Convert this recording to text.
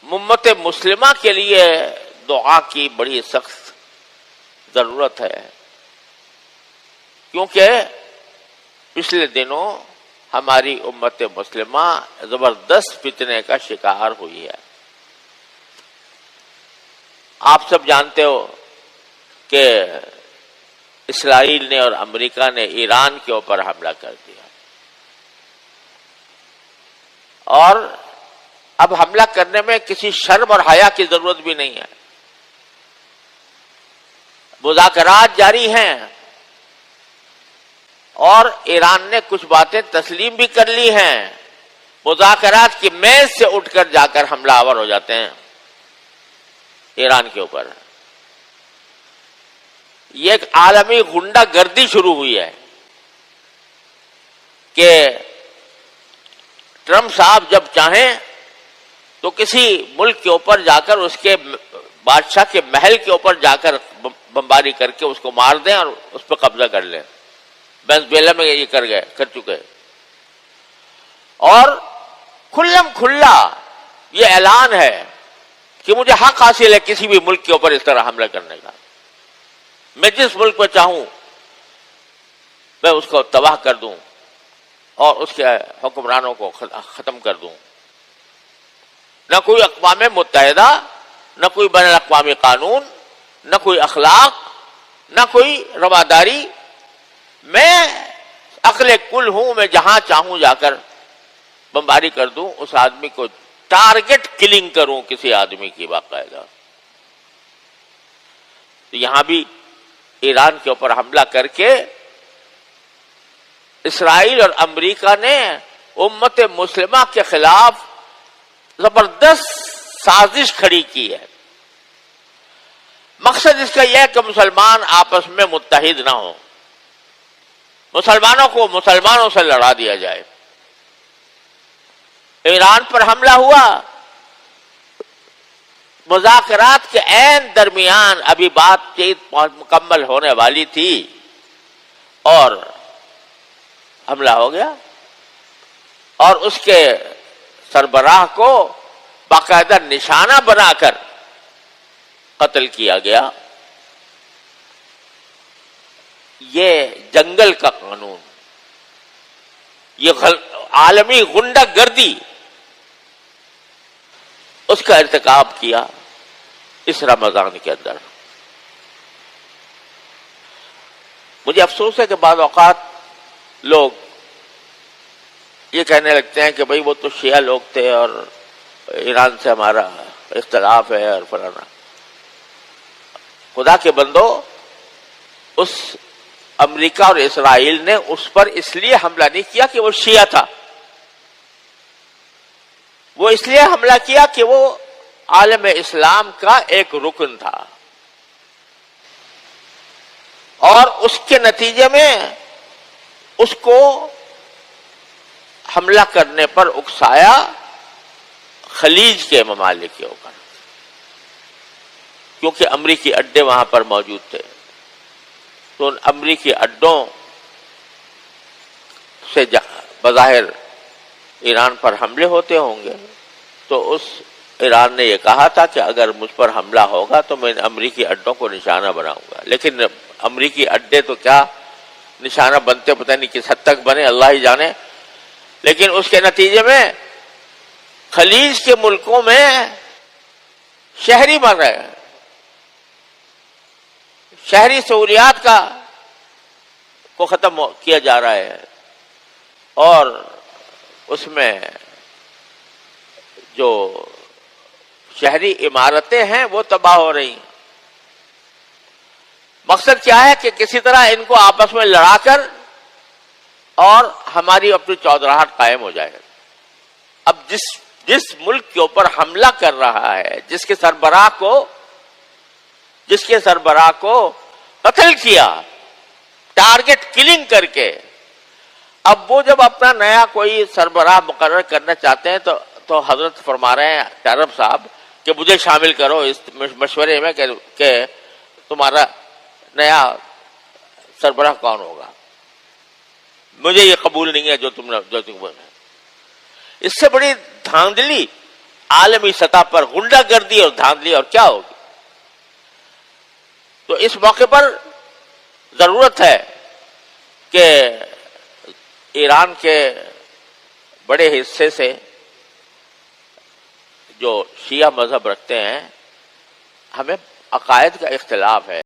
امت مسلمہ کے لیے دعا کی بڑی سخت ضرورت ہے، کیونکہ پچھلے دنوں ہماری امت مسلمہ زبردست فتنے کا شکار ہوئی ہے۔ آپ سب جانتے ہو کہ اسرائیل نے اور امریکہ نے ایران کے اوپر حملہ کر دیا، اور اب حملہ کرنے میں کسی شرم اور حیا کی ضرورت بھی نہیں ہے۔ مذاکرات جاری ہیں اور ایران نے کچھ باتیں تسلیم بھی کر لی ہیں، مذاکرات کی میز سے اٹھ کر جا کر حملہ آور ہو جاتے ہیں ایران کے اوپر۔ یہ ایک عالمی غنڈہ گردی شروع ہوئی ہے کہ ٹرمپ صاحب جب چاہیں تو کسی ملک کے اوپر جا کر اس کے بادشاہ کے محل کے اوپر جا کر بمباری کر کے اس کو مار دیں اور اس پہ قبضہ کر لیں۔ وینزویلا میں یہ کر چکے، اور کھلم کھلا یہ اعلان ہے کہ مجھے حق حاصل ہے کسی بھی ملک کے اوپر اس طرح حملہ کرنے کا، میں جس ملک میں چاہوں میں اس کو تباہ کر دوں اور اس کے حکمرانوں کو ختم کر دوں۔ نہ کوئی اقوام متحدہ، نہ کوئی بین الاقوامی قانون، نہ کوئی اخلاق، نہ کوئی رواداری، میں عقل کل ہوں، میں جہاں چاہوں جا کر بمباری کر دوں، اس آدمی کو ٹارگٹ کلنگ کروں کسی آدمی کی باقاعدہ۔ تو یہاں بھی ایران کے اوپر حملہ کر کے اسرائیل اور امریکہ نے امت مسلمہ کے خلاف زبردست سازش کھڑی کی ہے۔ مقصد اس کا یہ ہے کہ مسلمان آپس میں متحد نہ ہوں، مسلمانوں کو مسلمانوں سے لڑا دیا جائے۔ ایران پر حملہ ہوا، مذاکرات کے عین درمیان ابھی بات چیت مکمل ہونے والی تھی اور حملہ ہو گیا، اور اس کے سربراہ کو باقاعدہ نشانہ بنا کر قتل کیا گیا۔ یہ جنگل کا قانون، یہ عالمی غنڈہ گردی، اس کا ارتکاب کیا اس رمضان کے اندر۔ مجھے افسوس ہے کہ بعض اوقات لوگ یہ کہنے لگتے ہیں کہ بھئی وہ تو شیعہ لوگ تھے اور ایران سے ہمارا اختلاف ہے اور فلانا۔ خدا کے بندو، اس امریکہ اور اسرائیل نے اس پر اس لیے حملہ نہیں کیا کہ وہ شیعہ تھا، وہ اس لیے حملہ کیا کہ وہ عالم اسلام کا ایک رکن تھا، اور اس کے نتیجے میں اس کو حملہ کرنے پر اکسایا خلیج کے ممالک کے اوپر، کیونکہ امریکی اڈے وہاں پر موجود تھے۔ تو ان امریکی اڈوں سے بظاہر ایران پر حملے ہوتے ہوں گے، تو اس ایران نے یہ کہا تھا کہ اگر مجھ پر حملہ ہوگا تو میں امریکی اڈوں کو نشانہ بناؤں گا۔ لیکن امریکی اڈے تو کیا نشانہ بنتے، پتہ نہیں کس حد تک بنے، اللہ ہی جانے۔ لیکن اس کے نتیجے میں خلیج کے ملکوں میں شہری مر رہے ہیں، شہری سہولیات کو ختم کیا جا رہا ہے، اور اس میں جو شہری عمارتیں ہیں وہ تباہ ہو رہی ہیں۔ مقصد کیا ہے کہ کسی طرح ان کو آپس میں لڑا کر اور ہماری اپنی چودراہٹ قائم ہو جائے۔ اب جس ملک کے اوپر حملہ کر رہا ہے، جس کے سربراہ کو قتل کیا ٹارگٹ کلنگ کر کے، اب وہ جب اپنا نیا کوئی سربراہ مقرر کرنا چاہتے ہیں تو حضرت فرما رہے ہیں ٹرمپ صاحب کہ مجھے شامل کرو اس مشورے میں کہ تمہارا نیا سربراہ کون ہوگا، مجھے یہ قبول نہیں ہے جو تم اس سے بڑی دھاندلی عالمی سطح پر غنڈہ گردی اور دھاندلی اور کیا ہوگی. تو اس موقع پر ضرورت ہے کہ ایران کے بڑے حصے سے جو شیعہ مذہب رکھتے ہیں، ہمیں عقائد کا اختلاف ہے.